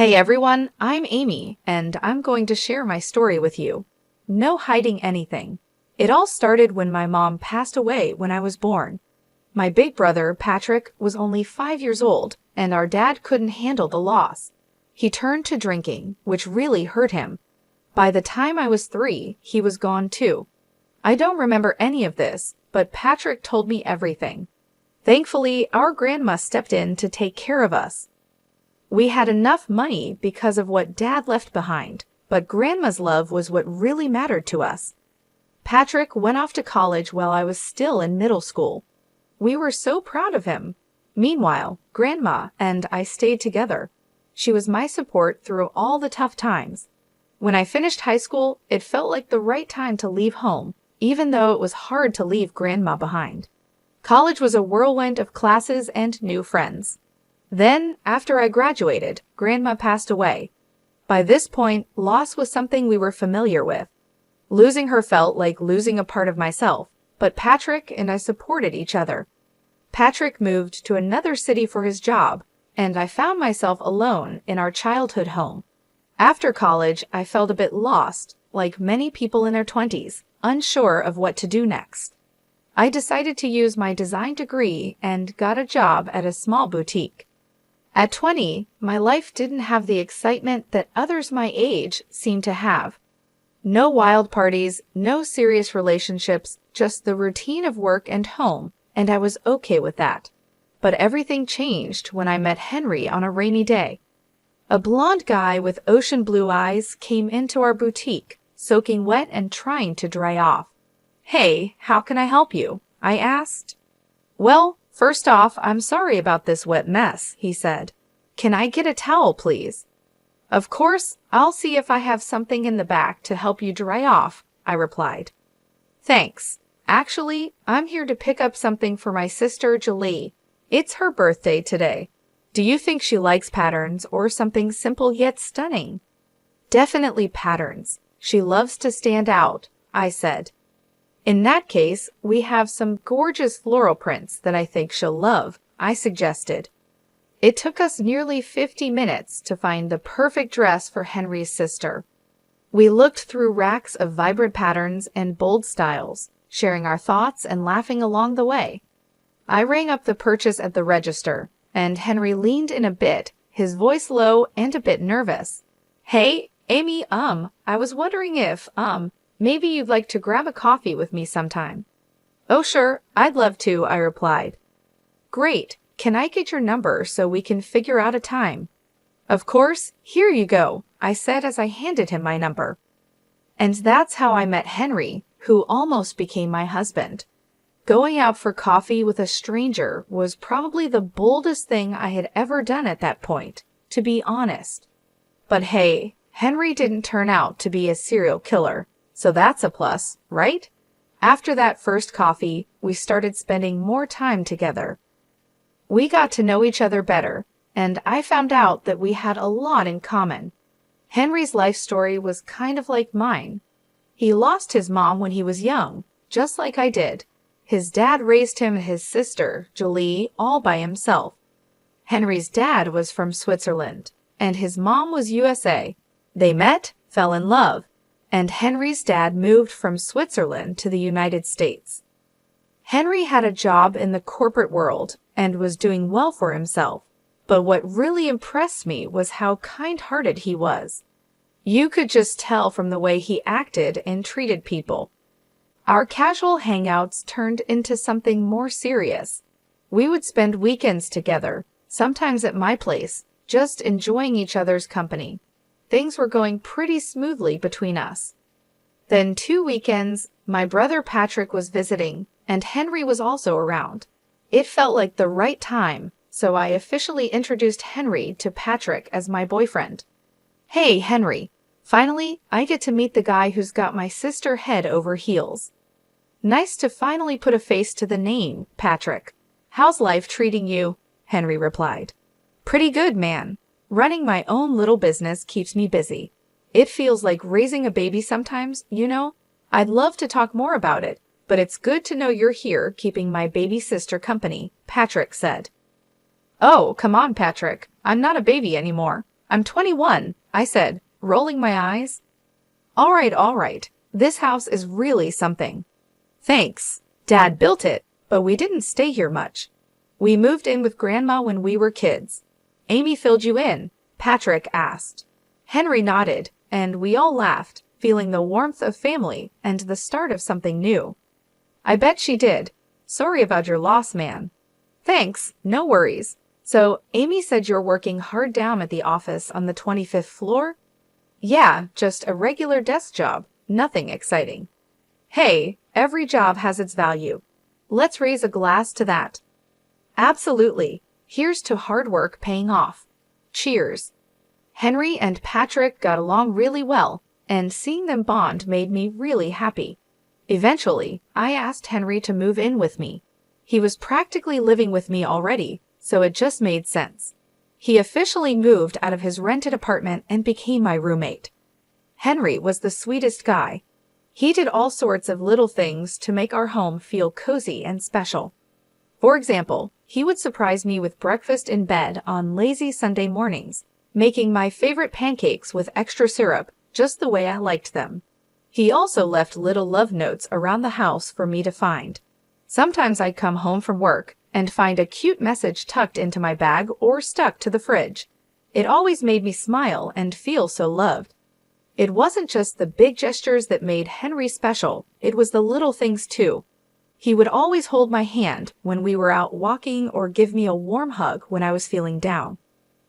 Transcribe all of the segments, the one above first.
Hey everyone, I'm Amy, and I'm going to share my story with you. No hiding anything. It all started when my mom passed away when I was born. My big brother, Patrick, was only 5 years old, and our dad couldn't handle the loss. He turned to drinking, which really hurt him. By the time I was 3, he was gone too. I don't remember any of this, but Patrick told me everything. Thankfully, our grandma stepped in to take care of us. We had enough money because of what Dad left behind, but Grandma's love was what really mattered to us. Patrick went off to college while I was still in middle school. We were so proud of him. Meanwhile, Grandma and I stayed together. She was my support through all the tough times. When I finished high school, it felt like the right time to leave home, even though it was hard to leave Grandma behind. College was a whirlwind of classes and new friends. Then, after I graduated, Grandma passed away. By this point, loss was something we were familiar with. Losing her felt like losing a part of myself, but Patrick and I supported each other. Patrick moved to another city for his job, and I found myself alone in our childhood home. After college, I felt a bit lost, like many people in their 20s, unsure of what to do next. I decided to use my design degree and got a job at a small boutique. At 20, my life didn't have the excitement that others my age seemed to have. No wild parties, no serious relationships, just the routine of work and home, and I was okay with that. But everything changed when I met Henry on a rainy day. A blonde guy with ocean blue eyes came into our boutique, soaking wet and trying to dry off. "Hey, how can I help you?" I asked. "Well, first off, I'm sorry about this wet mess," he said. "Can I get a towel, please?" "Of course, I'll see if I have something in the back to help you dry off," I replied. "Thanks. Actually, I'm here to pick up something for my sister Julie. It's her birthday today. Do you think she likes patterns or something simple yet stunning?" "Definitely patterns. She loves to stand out," I said. "In that case, we have some gorgeous floral prints that I think she'll love," I suggested. It took us nearly 50 minutes to find the perfect dress for Henry's sister. We looked through racks of vibrant patterns and bold styles, sharing our thoughts and laughing along the way. I rang up the purchase at the register, and Henry leaned in a bit, his voice low and a bit nervous. "Hey, Amy, I was wondering if, maybe you'd like to grab a coffee with me sometime." "Oh, sure, I'd love to," I replied. "Great. Can I get your number so we can figure out a time?" "Of course. Here you go," I said as I handed him my number. And that's how I met Henry, who almost became my husband. Going out for coffee with a stranger was probably the boldest thing I had ever done at that point, to be honest. But hey, Henry didn't turn out to be a serial killer. So that's a plus, right? After that first coffee, we started spending more time together. We got to know each other better, and I found out that we had a lot in common. Henry's life story was kind of like mine. He lost his mom when he was young, just like I did. His dad raised him and his sister, Julie, all by himself. Henry's dad was from Switzerland, and his mom was USA. They met, fell in love, and Henry's dad moved from Switzerland to the United States. Henry had a job in the corporate world and was doing well for himself, but what really impressed me was how kind-hearted he was. You could just tell from the way he acted and treated people. Our casual hangouts turned into something more serious. We would spend weekends together, sometimes at my place, just enjoying each other's company. Things were going pretty smoothly between us. Then 2 weekends, my brother Patrick was visiting, and Henry was also around. It felt like the right time, so I officially introduced Henry to Patrick as my boyfriend. "Hey, Henry. Finally, I get to meet the guy who's got my sister head over heels." "Nice to finally put a face to the name, Patrick. How's life treating you?" Henry replied. "Pretty good, man. Running my own little business keeps me busy. It feels like raising a baby sometimes, you know? I'd love to talk more about it, but it's good to know you're here keeping my baby sister company," Patrick said. "Oh, come on, Patrick. I'm not a baby anymore," I'm 21, I said, rolling my eyes. All right. This house is really something. Thanks. Dad built it, but we didn't stay here much. We moved in with Grandma when we were kids. Amy filled you in, Patrick asked. Henry nodded, and we all laughed, feeling the warmth of family and the start of something new. I bet she did. Sorry about your loss, man. Thanks, no worries. So, Amy said you're working hard down at the office on the 25th floor? Yeah, just a regular desk job, nothing exciting. Hey, every job has its value. Let's raise a glass to that. Absolutely. Here's to hard work paying off. Cheers. Henry and Patrick got along really well, and seeing them bond made me really happy. Eventually, I asked Henry to move in with me. He was practically living with me already, so it just made sense. He officially moved out of his rented apartment and became my roommate. Henry was the sweetest guy. He did all sorts of little things to make our home feel cozy and special. For example, he would surprise me with breakfast in bed on lazy Sunday mornings, making my favorite pancakes with extra syrup, just the way I liked them. He also left little love notes around the house for me to find. Sometimes I'd come home from work and find a cute message tucked into my bag or stuck to the fridge. It always made me smile and feel so loved. It wasn't just the big gestures that made Henry special, it was the little things too. He would always hold my hand when we were out walking or give me a warm hug when I was feeling down.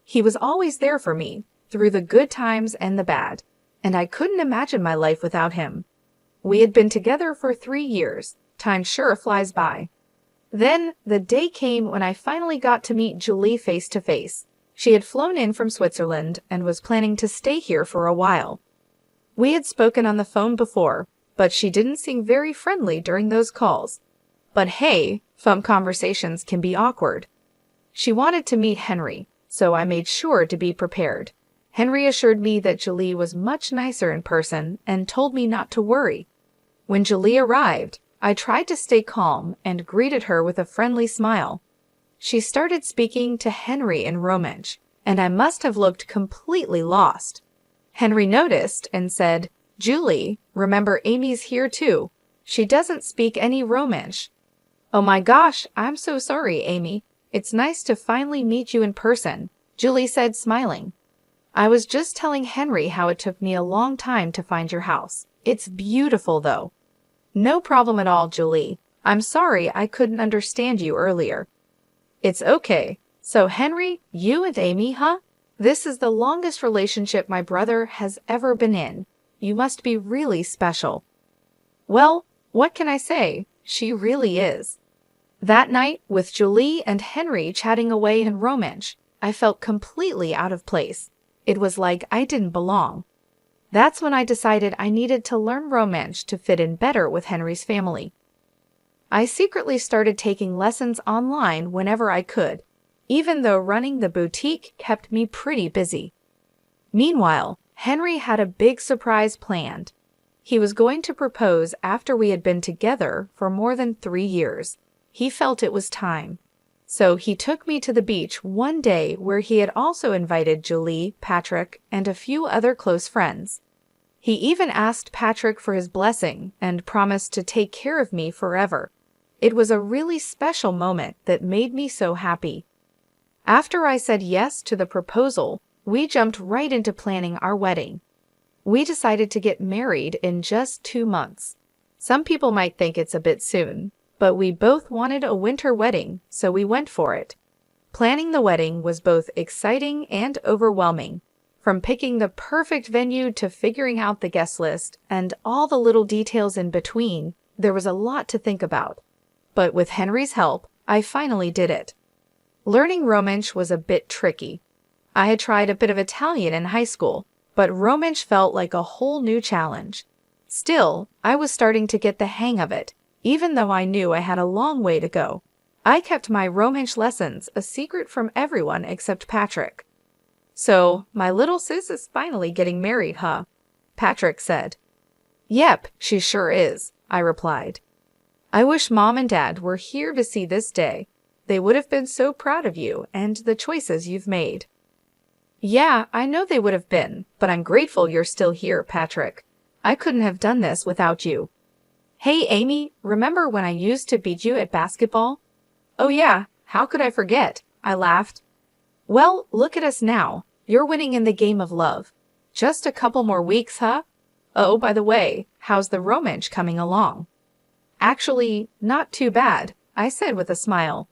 He was always there for me, through the good times and the bad, and I couldn't imagine my life without him. We had been together for 3 years. Time sure flies by. Then, the day came when I finally got to meet Julie face to face. She had flown in from Switzerland and was planning to stay here for a while. We had spoken on the phone before, but she didn't seem very friendly during those calls. But hey, phone conversations can be awkward. She wanted to meet Henry, so I made sure to be prepared. Henry assured me that Julie was much nicer in person and told me not to worry. When Julie arrived, I tried to stay calm and greeted her with a friendly smile. She started speaking to Henry in Romansh, and I must have looked completely lost. Henry noticed and said, Julie, remember Amy's here too. She doesn't speak any Romansh. Oh my gosh, I'm so sorry, Amy. It's nice to finally meet you in person, Julie said, smiling. I was just telling Henry how it took me a long time to find your house. It's beautiful, though. No problem at all, Julie. I'm sorry I couldn't understand you earlier. It's okay. So, Henry, you and Amy, huh? This is the longest relationship my brother has ever been in. You must be really special. Well, what can I say? She really is. That night, with Julie and Henry chatting away in Romansh, I felt completely out of place. It was like I didn't belong. That's when I decided I needed to learn Romansh to fit in better with Henry's family. I secretly started taking lessons online whenever I could, even though running the boutique kept me pretty busy. Meanwhile, Henry had a big surprise planned. He was going to propose after we had been together for more than 3 years. He felt it was time. So he took me to the beach one day where he had also invited Julie, Patrick, and a few other close friends. He even asked Patrick for his blessing and promised to take care of me forever. It was a really special moment that made me so happy. After I said yes to the proposal, we jumped right into planning our wedding. We decided to get married in just 2 months. Some people might think it's a bit soon, but we both wanted a winter wedding, so we went for it. Planning the wedding was both exciting and overwhelming. From picking the perfect venue to figuring out the guest list and all the little details in between, there was a lot to think about. But with Henry's help, I finally did it. Learning Romansh was a bit tricky. I had tried a bit of Italian in high school, but Romansh felt like a whole new challenge. Still, I was starting to get the hang of it, even though I knew I had a long way to go. I kept my Romansh lessons a secret from everyone except Patrick. So, my little sis is finally getting married, huh? Patrick said. Yep, she sure is, I replied. I wish Mom and Dad were here to see this day. They would have been so proud of you and the choices you've made. Yeah, I know they would have been, but I'm grateful you're still here, Patrick. I couldn't have done this without you. Hey, Amy, remember when I used to beat you at basketball? Oh yeah, how could I forget? I laughed. Well, look at us now. You're winning in the game of love. Just a couple more weeks, huh? Oh, by the way, how's the romance coming along? Actually, not too bad, I said with a smile.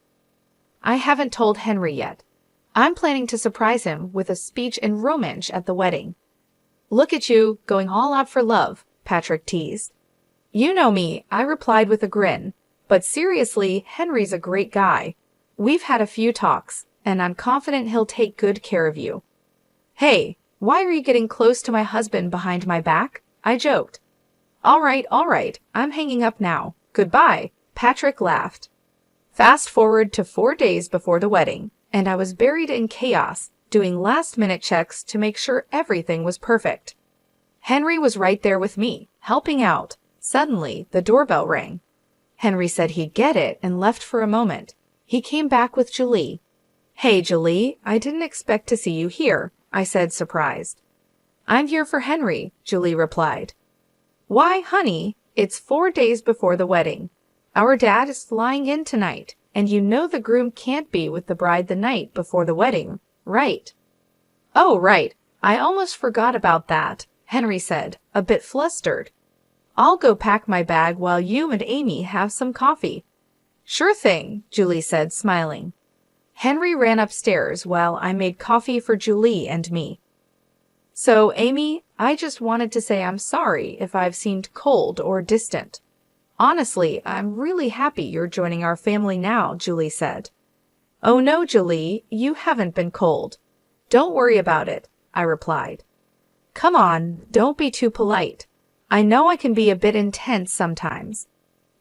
I haven't told Henry yet. I'm planning to surprise him with a speech in romance at the wedding. Look at you, going all out for love, Patrick teased. You know me, I replied with a grin. But seriously, Henry's a great guy. We've had a few talks, and I'm confident he'll take good care of you. Hey, why are you getting close to my husband behind my back? I joked. All right, I'm hanging up now. Goodbye, Patrick laughed. Fast forward to 4 days before the wedding, and I was buried in chaos, doing last-minute checks to make sure everything was perfect. Henry was right there with me, helping out. Suddenly, the doorbell rang. Henry said he'd get it and left for a moment. He came back with Julie. Hey, Julie, I didn't expect to see you here, I said, surprised. I'm here for Henry, Julie replied. Why, honey, it's 4 days before the wedding. Our dad is flying in tonight, and you know the groom can't be with the bride the night before the wedding, right? Oh, right. I almost forgot about that, Henry said, a bit flustered. I'll go pack my bag while you and Amy have some coffee. Sure thing, Julie said, smiling. Henry ran upstairs while I made coffee for Julie and me. So, Amy, I just wanted to say I'm sorry if I've seemed cold or distant. Honestly, I'm really happy you're joining our family now, Julie said. Oh no, Julie, you haven't been cold. Don't worry about it, I replied. Come on, don't be too polite. I know I can be a bit intense sometimes.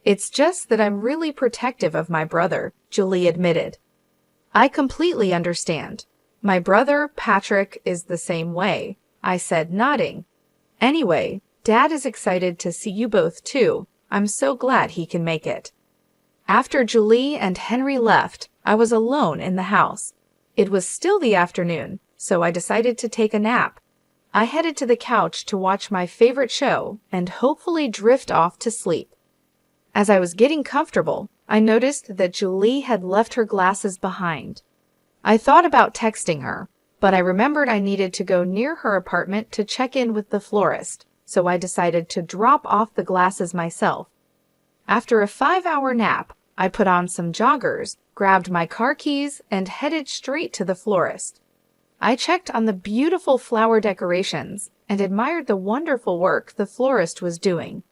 It's just that I'm really protective of my brother, Julie admitted. I completely understand. My brother, Patrick, is the same way, I said, nodding. Anyway, Dad is excited to see you both too. I'm so glad he can make it. After Julie and Henry left, I was alone in the house. It was still the afternoon, so I decided to take a nap. I headed to the couch to watch my favorite show and hopefully drift off to sleep. As I was getting comfortable, I noticed that Julie had left her glasses behind. I thought about texting her, but I remembered I needed to go near her apartment to check in with the florist, so I decided to drop off the glasses myself. After a 5-hour nap, I put on some joggers, grabbed my car keys, and headed straight to the florist. I checked on the beautiful flower decorations and admired the wonderful work the florist was doing.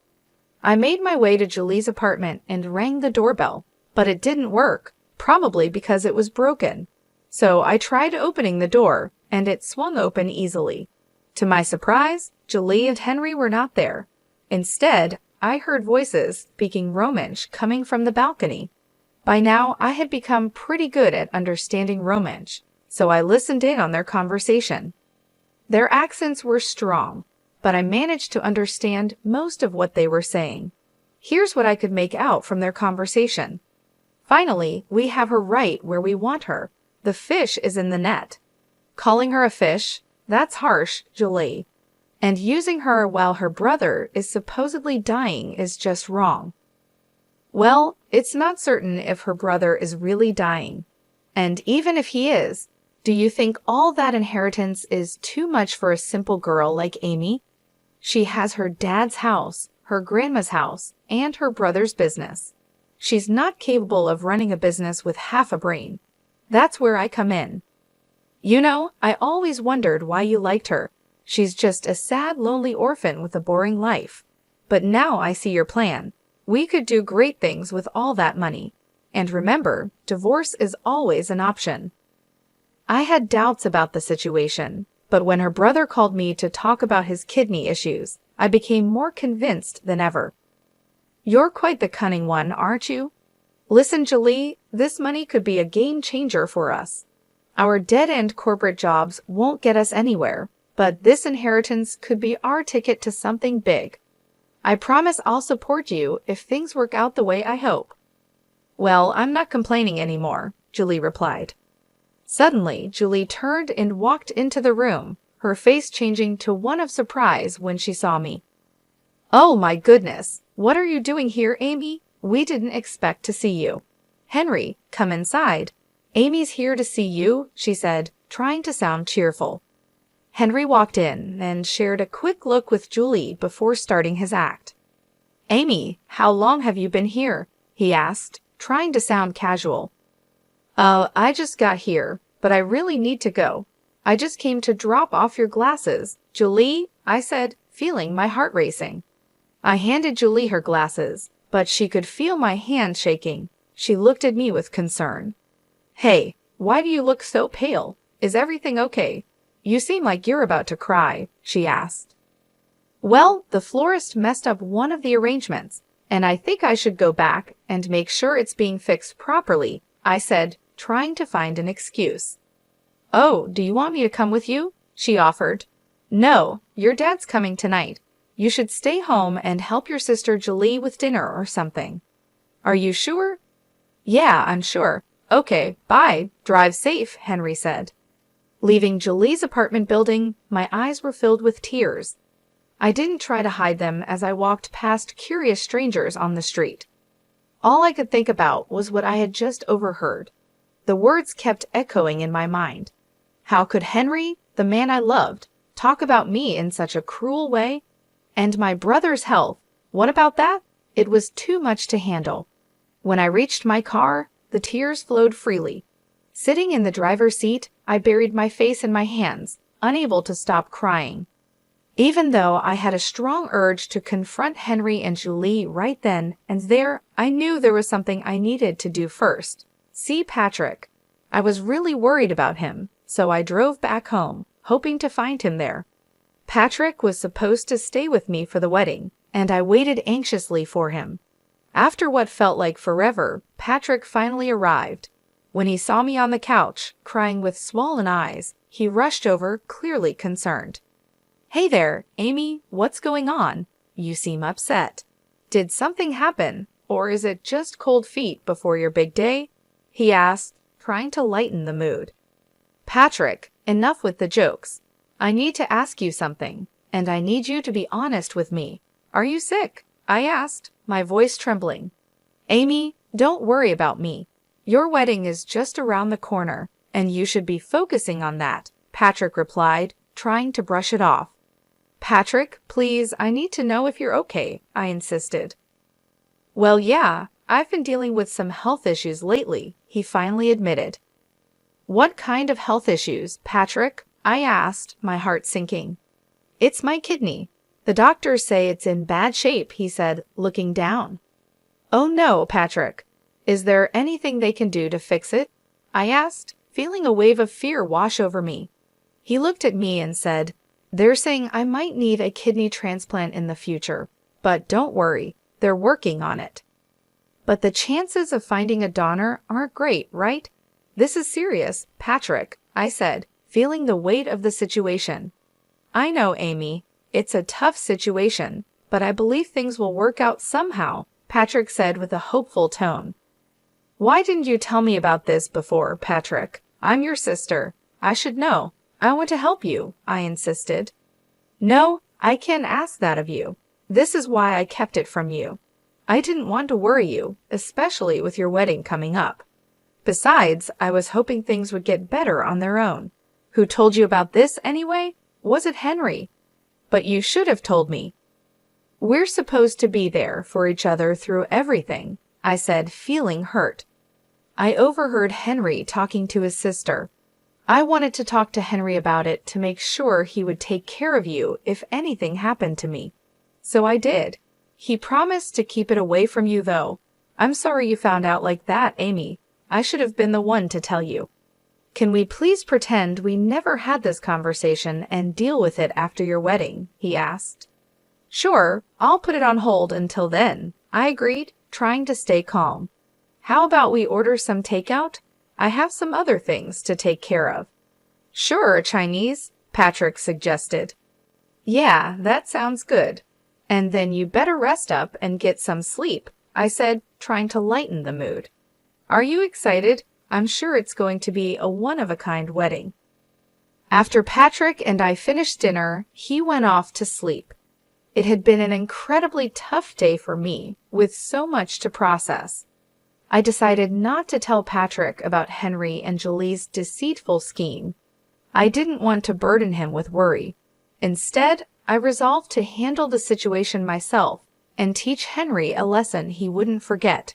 I made my way to Julie's apartment and rang the doorbell, but it didn't work, probably because it was broken. So I tried opening the door, and it swung open easily. To my surprise, Julie and Henry were not there. Instead, I heard voices speaking Romance coming from the balcony. By now, I had become pretty good at understanding Romance, so I listened in on their conversation. Their accents were strong, but I managed to understand most of what they were saying. Here's what I could make out from their conversation. Finally, we have her right where we want her. The fish is in the net. Calling her a fish? That's harsh, Julie. And using her while her brother is supposedly dying is just wrong. Well, it's not certain if her brother is really dying. And even if he is, do you think all that inheritance is too much for a simple girl like Amy? She has her dad's house, her grandma's house, and her brother's business. She's not capable of running a business with half a brain. That's where I come in. You know, I always wondered why you liked her. She's just a sad, lonely orphan with a boring life. But now I see your plan. We could do great things with all that money. And remember, divorce is always an option. I had doubts about the situation, but when her brother called me to talk about his kidney issues, I became more convinced than ever. You're quite the cunning one, aren't you? Listen, Julie, this money could be a game changer for us. Our dead-end corporate jobs won't get us anywhere, but this inheritance could be our ticket to something big. I promise I'll support you if things work out the way I hope. Well, I'm not complaining anymore, Julie replied. Suddenly, Julie turned and walked into the room, her face changing to one of surprise when she saw me. "Oh my goodness, what are you doing here, Amy? We didn't expect to see you." "Henry, come inside. Amy's here to see you," she said, trying to sound cheerful. Henry walked in and shared a quick look with Julie before starting his act. "Amy, how long have you been here?" he asked, trying to sound casual. I just got here, but I really need to go. I just came to drop off your glasses, Julie," I said, feeling my heart racing. I handed Julie her glasses, but she could feel my hand shaking. She looked at me with concern. "Hey, why do you look so pale? Is everything okay? You seem like you're about to cry," she asked. "Well, the florist messed up one of the arrangements, and I think I should go back and make sure it's being fixed properly," I said, trying to find an excuse. "Oh, do you want me to come with you?" she offered. "No, your dad's coming tonight. You should stay home and help your sister Julie with dinner or something." "Are you sure?" "Yeah, I'm sure." "Okay, bye. Drive safe," Henry said. Leaving Julie's apartment building, my eyes were filled with tears. I didn't try to hide them as I walked past curious strangers on the street. All I could think about was what I had just overheard. The words kept echoing in my mind. How could Henry, the man I loved, talk about me in such a cruel way? And my brother's health, what about that? It was too much to handle. When I reached my car, the tears flowed freely. Sitting in the driver's seat, I buried my face in my hands, unable to stop crying. Even though I had a strong urge to confront Henry and Julie right then and there, I knew there was something I needed to do first. See Patrick. I was really worried about him, so I drove back home, hoping to find him there. Patrick was supposed to stay with me for the wedding, and I waited anxiously for him. After what felt like forever, Patrick finally arrived. When he saw me on the couch, crying with swollen eyes, he rushed over, clearly concerned. "Hey there, Amy, what's going on? You seem upset. Did something happen, or is it just cold feet before your big day?" he asked, trying to lighten the mood. "Patrick, enough with the jokes. I need to ask you something, and I need you to be honest with me. Are you sick?" I asked, my voice trembling. "Amy, don't worry about me. Your wedding is just around the corner, and you should be focusing on that," Patrick replied, trying to brush it off. "Patrick, please, I need to know if you're okay," I insisted. "Well, yeah, I've been dealing with some health issues lately," he finally admitted. "What kind of health issues, Patrick?" I asked, my heart sinking. "It's my kidney. The doctors say it's in bad shape," he said, looking down. "Oh no, Patrick. Is there anything they can do to fix it?" I asked, feeling a wave of fear wash over me. He looked at me and said, "They're saying I might need a kidney transplant in the future, but don't worry, they're working on it." "But the chances of finding a donor aren't great, right? This is serious, Patrick," I said, feeling the weight of the situation. "I know, Amy. It's a tough situation, but I believe things will work out somehow," Patrick said with a hopeful tone. "Why didn't you tell me about this before, Patrick? I'm your sister. I should know. I want to help you," I insisted. "No, I can't ask that of you. This is why I kept it from you. I didn't want to worry you, especially with your wedding coming up. Besides, I was hoping things would get better on their own. Who told you about this anyway? Was it Henry? But you should have told me." "We're supposed to be there for each other through everything," I said, feeling hurt. I overheard Henry talking to his sister. I wanted to talk to Henry about it to make sure he would take care of you if anything happened to me. So I did. He promised to keep it away from you, though. I'm sorry you found out like that, Amy. I should have been the one to tell you. Can we please pretend we never had this conversation and deal with it after your wedding? He asked. Sure, I'll put it on hold until then, I agreed, trying to stay calm. How about we order some takeout? I have some other things to take care of. Sure, Chinese, Patrick suggested. Yeah, that sounds good. And then you better rest up and get some sleep, I said, trying to lighten the mood. Are you excited? I'm sure it's going to be a one-of-a-kind wedding." After Patrick and I finished dinner, he went off to sleep. It had been an incredibly tough day for me, with so much to process. I decided not to tell Patrick about Henry and Julie's deceitful scheme. I didn't want to burden him with worry. Instead, I resolved to handle the situation myself and teach Henry a lesson he wouldn't forget.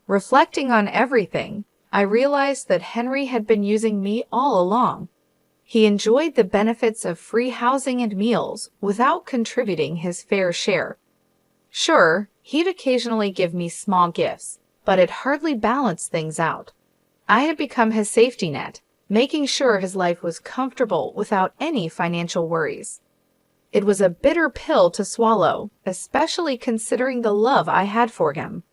Reflecting on everything, I realized that Henry had been using me all along. He enjoyed the benefits of free housing and meals without contributing his fair share. Sure, he'd occasionally give me small gifts, but it hardly balanced things out. I had become his safety net, making sure his life was comfortable without any financial worries. It was a bitter pill to swallow, especially considering the love I had for him.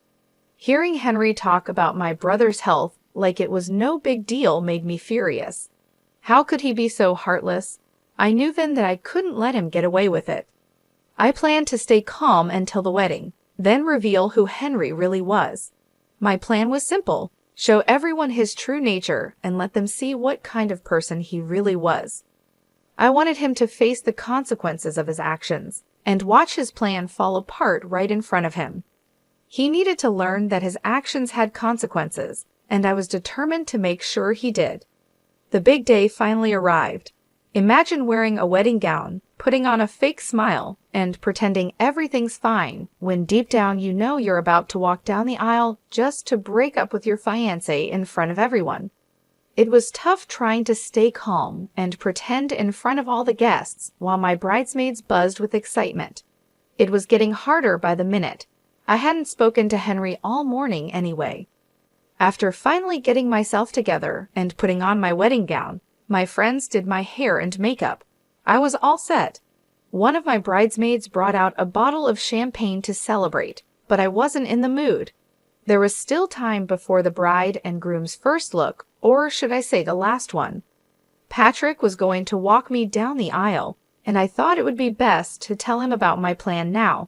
Hearing Henry talk about my brother's health like it was no big deal made me furious. How could he be so heartless? I knew then that I couldn't let him get away with it. I planned to stay calm until the wedding, then reveal who Henry really was. My plan was simple: show everyone his true nature and let them see what kind of person he really was. I wanted him to face the consequences of his actions and watch his plan fall apart right in front of him. He needed to learn that his actions had consequences, and I was determined to make sure he did. The big day finally arrived. Imagine wearing a wedding gown, putting on a fake smile, and pretending everything's fine when deep down you know you're about to walk down the aisle just to break up with your fiancé in front of everyone. It was tough trying to stay calm and pretend in front of all the guests while my bridesmaids buzzed with excitement. It was getting harder by the minute. I hadn't spoken to Henry all morning anyway. After finally getting myself together and putting on my wedding gown, my friends did my hair and makeup. I was all set. One of my bridesmaids brought out a bottle of champagne to celebrate, but I wasn't in the mood. There was still time before the bride and groom's first look, or should I say the last one. Patrick was going to walk me down the aisle, and I thought it would be best to tell him about my plan now.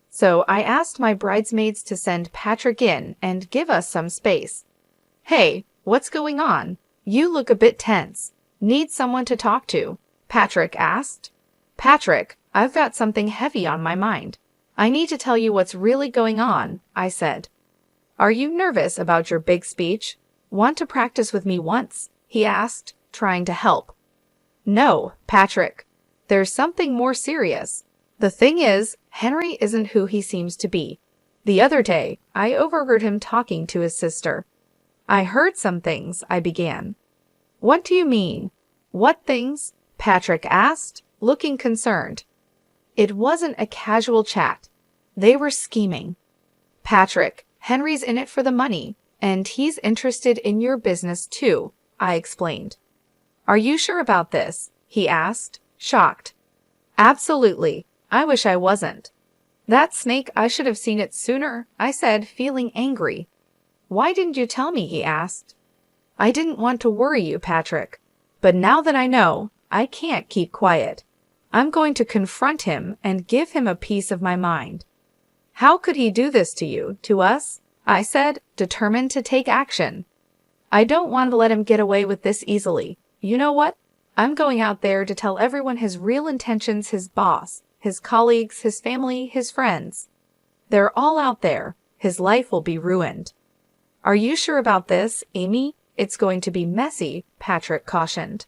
So I asked my bridesmaids to send Patrick in and give us some space. "Hey, what's going on? You look a bit tense. Need someone to talk to?" Patrick asked. "Patrick, I've got something heavy on my mind. I need to tell you what's really going on," I said. "Are you nervous about your big speech? Want to practice with me once?" he asked, trying to help. "No, Patrick. There's something more serious. The thing is, Henry isn't who he seems to be. The other day, I overheard him talking to his sister." "I heard some things," I began. "What do you mean? What things?" Patrick asked, looking concerned. "It wasn't a casual chat. They were scheming. Patrick, Henry's in it for the money, and he's interested in your business too," I explained. "Are you sure about this?" he asked, shocked. "Absolutely. I wish I wasn't." "That snake, I should have seen it sooner," I said, feeling angry. "Why didn't you tell me?" he asked. "I didn't want to worry you, Patrick. But now that I know, I can't keep quiet. I'm going to confront him and give him a piece of my mind." "How could he do this to you, to us?" I said, determined to take action. "I don't want to let him get away with this easily. You know what? I'm going out there to tell everyone his real intentions, his boss, his colleagues, his family, his friends. They're all out there. His life will be ruined." "Are you sure about this, Amy? It's going to be messy," Patrick cautioned.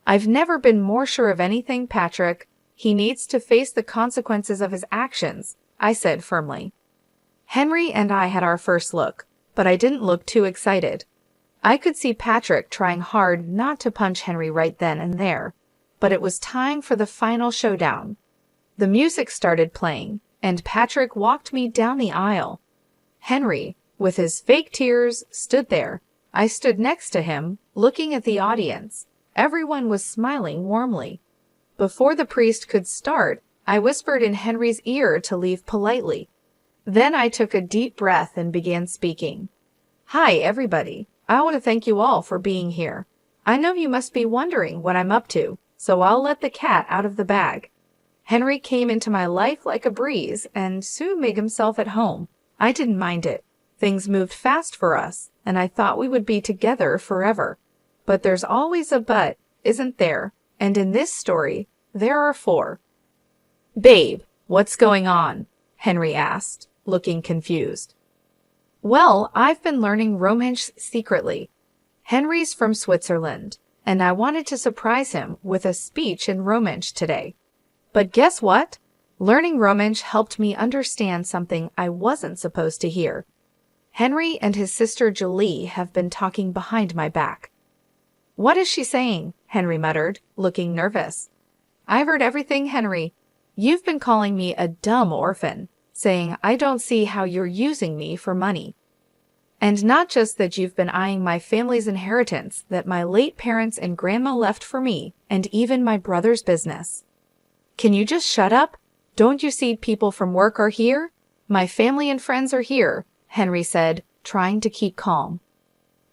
"I've never been more sure of anything, Patrick. He needs to face the consequences of his actions," I said firmly. Henry and I had our first look, but I didn't look too excited. I could see Patrick trying hard not to punch Henry right then and there, but it was time for the final showdown. The music started playing, and Patrick walked me down the aisle. Henry, with his fake tears, stood there. I stood next to him, looking at the audience. Everyone was smiling warmly. Before the priest could start, I whispered in Henry's ear to leave politely. Then I took a deep breath and began speaking. "Hi, everybody. I want to thank you all for being here. I know you must be wondering what I'm up to, so I'll let the cat out of the bag. Henry came into my life like a breeze and soon made himself at home. I didn't mind it. Things moved fast for us, and I thought we would be together forever. But there's always a but, isn't there? And in this story, there are four. Babe, what's going on? Henry asked, looking confused. Well, I've been learning Romansh secretly. Henry's from Switzerland, and I wanted to surprise him with a speech in Romansh today. But guess what? Learning Romansh helped me understand something I wasn't supposed to hear. Henry and his sister Julie have been talking behind my back. What is she saying? Henry muttered, looking nervous. I've heard everything, Henry. You've been calling me a dumb orphan, saying I don't see how you're using me for money. And not just that, you've been eyeing my family's inheritance that my late parents and grandma left for me, and even my brother's business. Can you just shut up? Don't you see people from work are here? My family and friends are here, Henry said, trying to keep calm.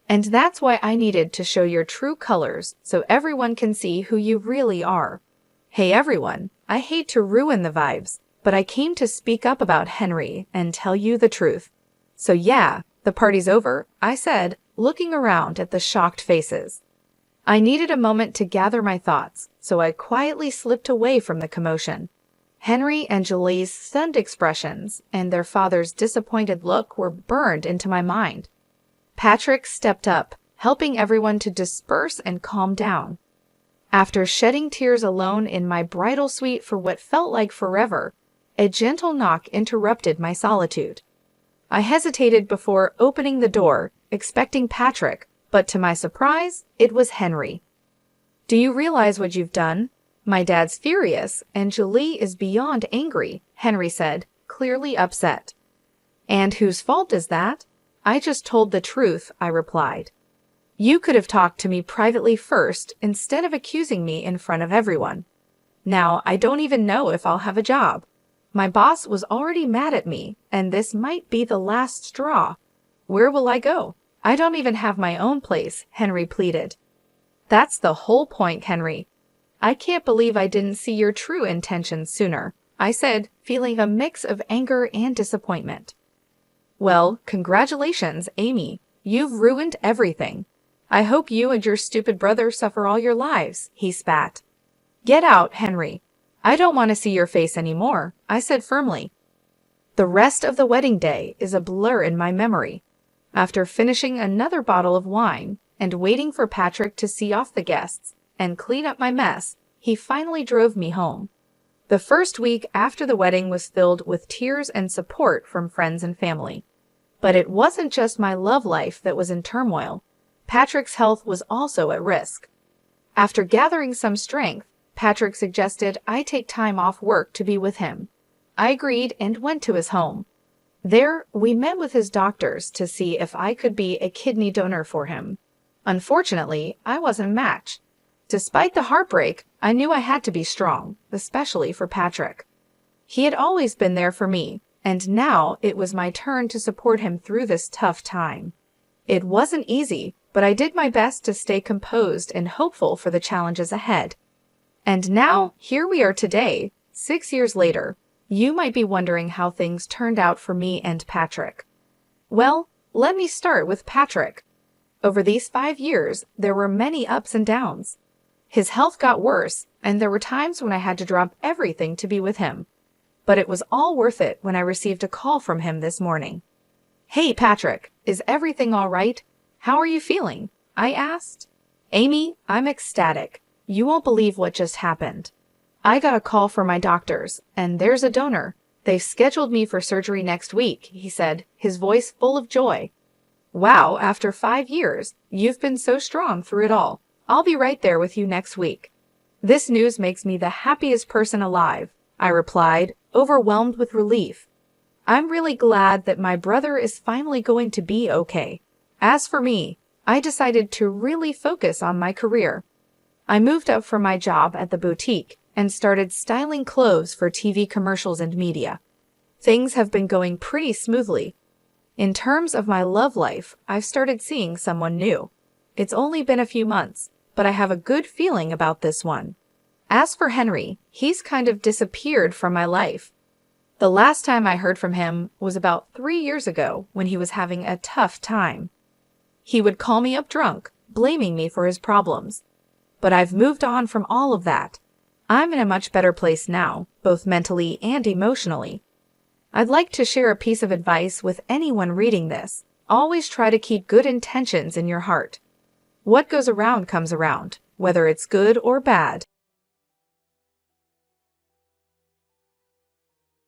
And that's why I needed to show your true colors so everyone can see who you really are. Hey everyone, I hate to ruin the vibes, but I came to speak up about Henry and tell you the truth. So yeah, the party's over, I said, looking around at the shocked faces. I needed a moment to gather my thoughts, so I quietly slipped away from the commotion. Henry and Julie's stunned expressions and their father's disappointed look were burned into my mind. Patrick stepped up, helping everyone to disperse and calm down. After shedding tears alone in my bridal suite for what felt like forever, a gentle knock interrupted my solitude. I hesitated before opening the door, expecting Patrick, but to my surprise, it was Henry. Do you realize what you've done? My dad's furious, and Julie is beyond angry, Henry said, clearly upset. And whose fault is that? I just told the truth, I replied. You could have talked to me privately first instead of accusing me in front of everyone. Now, I don't even know if I'll have a job. My boss was already mad at me, and this might be the last straw. Where will I go? I don't even have my own place, Henry pleaded. That's the whole point, Henry. I can't believe I didn't see your true intentions sooner, I said, feeling a mix of anger and disappointment. Well, congratulations, Amy. You've ruined everything. I hope you and your stupid brother suffer all your lives, he spat. Get out, Henry. I don't want to see your face anymore, I said firmly. The rest of the wedding day is a blur in my memory. After finishing another bottle of wine and waiting for Patrick to see off the guests and clean up my mess, he finally drove me home. The first week after the wedding was filled with tears and support from friends and family. But it wasn't just my love life that was in turmoil. Patrick's health was also at risk. After gathering some strength, Patrick suggested I take time off work to be with him. I agreed and went to his home. There, we met with his doctors to see if I could be a kidney donor for him. Unfortunately, I wasn't a match. Despite the heartbreak, I knew I had to be strong, especially for Patrick. He had always been there for me, and now it was my turn to support him through this tough time. It wasn't easy, but I did my best to stay composed and hopeful for the challenges ahead. And now, here we are today, 6 years later. You might be wondering how things turned out for me and Patrick. Well, let me start with Patrick. Over these 5 years, there were many ups and downs. His health got worse, and there were times when I had to drop everything to be with him. But it was all worth it when I received a call from him this morning. Hey, Patrick, is everything all right? How are you feeling? I asked. Amy, I'm ecstatic. You won't believe what just happened. I got a call from my doctors, and there's a donor. They've scheduled me for surgery next week, he said, his voice full of joy. Wow, after 5 years, you've been so strong through it all. I'll be right there with you next week. This news makes me the happiest person alive, I replied, overwhelmed with relief. I'm really glad that my brother is finally going to be okay. As for me, I decided to really focus on my career. I moved up from my job at the boutique and started styling clothes for TV commercials and media. Things have been going pretty smoothly. In terms of my love life, I've started seeing someone new. It's only been a few months, but I have a good feeling about this one. As for Henry, he's kind of disappeared from my life. The last time I heard from him was about 3 years ago when he was having a tough time. He would call me up drunk, blaming me for his problems. But I've moved on from all of that. I'm in a much better place now, both mentally and emotionally. I'd like to share a piece of advice with anyone reading this. Always try to keep good intentions in your heart. What goes around comes around, whether it's good or bad.